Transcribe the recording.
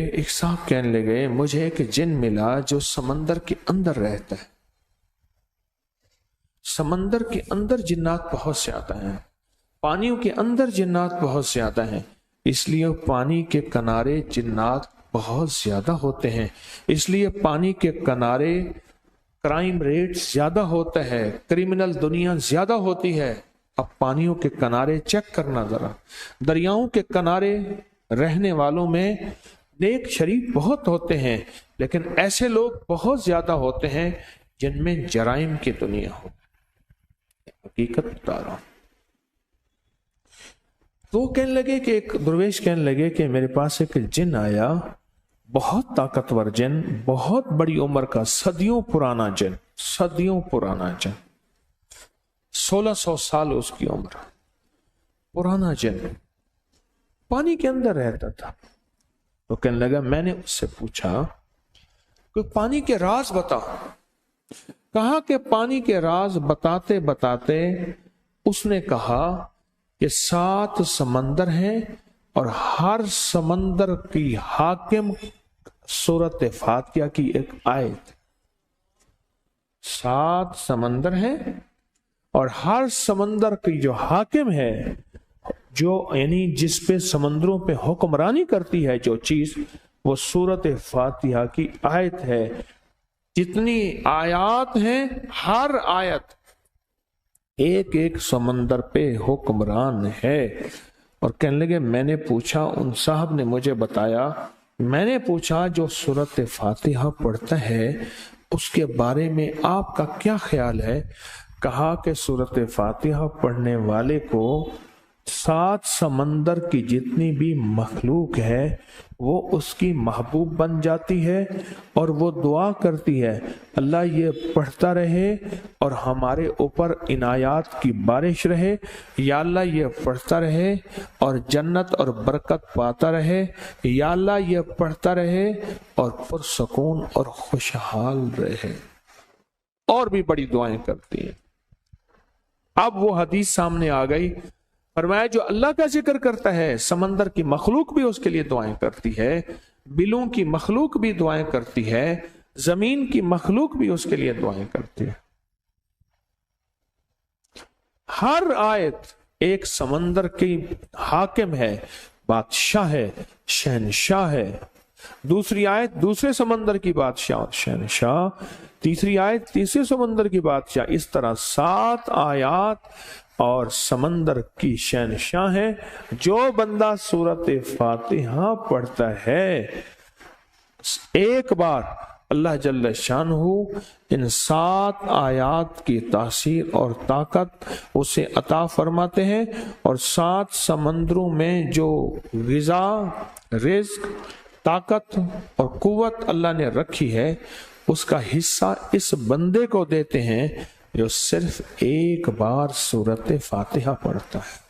ایک साहब कहने लगे मुझे एक जिन मिला जो समंदर के अंदर रहता है। समंदर के अंदर जिन्नात बहुत ज्यादा हैं, पानियों के अंदर जिन्नात बहुत ज्यादा हैं, इसलिए पानी के किनारे जिन्नात बहुत ज्यादा होते हैं, इसलिए पानी के किनारे क्राइम रेट ज्यादा होता है, क्रिमिनल दुनिया ज्यादा होती है। अब पानियों के किनारे चेक करना जरा, दरियाओं के किनारे रहने वालों में नेक शरीफ बहुत होते हैं, लेकिन ऐसे लोग बहुत ज्यादा होते हैं जिनमें जराइम की दुनिया हो। हकीकत बता रहा हूं। तो कहने लगे कि एक दुर्वेश कहने लगे कि मेरे पास एक जिन आया, बहुत ताकतवर जिन, बहुत बड़ी उम्र का, सदियों पुराना जिन, सदियों पुराना जिन, 1600 साल उसकी उम्र, पुराना जिन, पानी के अंदर रहता था। तो कहने लगा, मैंने उससे पूछा कि पानी के राज बता। कहा कि पानी के राज बताते बताते उसने कहा कि 7 समंदर हैं और हर समंदर की हाकिम सूरत फातिहा की एक आयत। 7 समंदर हैं और हर समंदर की जो हाकिम है, जो यानी जिस पे समंदरों पे हुक्मरानी करती है जो चीज, वो सूरत फातिहा की आयत है। जितनी आयत हैं, हर आयत एक एक समंदर पे हुक्मरान है। और कहने लगे, मैंने पूछा, उन साहब ने मुझे बताया, मैंने पूछा जो सूरत फातिहा पढ़ता है उसके बारे में आपका क्या ख्याल है। कहा कि सूरत फातिहा पढ़ने वाले को 7 समंदर की जितनी भी मखलूक है वो उसकी महबूब बन जाती है और वो दुआ करती है, अल्लाह ये पढ़ता रहे और हमारे ऊपर इनायात की बारिश रहे, या अल्लाह ये पढ़ता रहे और जन्नत और बरकत पाता रहे, या अल्लाह ये पढ़ता रहे और पुरसकून और खुशहाल रहे। और भी बड़ी दुआएं करती है। अब वो हदीस सामने आ गई, फरमाया जो अल्लाह का जिक्र करता है, समंदर की मखलूक भी उसके लिए दुआएं करती है, बिलों की मखलूक भी दुआएं करती है, जमीन की मखलूक भी उसके लिए दुआएं करती है। हर आयत एक समंदर की हाकिम है, बादशाह है, शहनशाह है। दूसरी आयत दूसरे समंदर की बादशाह और शहनशाह, तीसरी आयत तीसरे समंदर की बादशाह। इस तरह 7 आयत और समंदर की शहनशाह है। जो बंदा सूरत फातिहा पढ़ता है, एक बार अल्लाह जल्ल शानहू इन 7 आयात की तासीर और ताकत उसे अता फरमाते हैं, और 7 समंदरों में जो ग़िज़ा, रिज़्क़, ताकत और कुव्वत अल्लाह ने रखी है, उसका हिस्सा इस बंदे को देते हैं जो सिर्फ एक बार सूरत फातिहा पढ़ता है।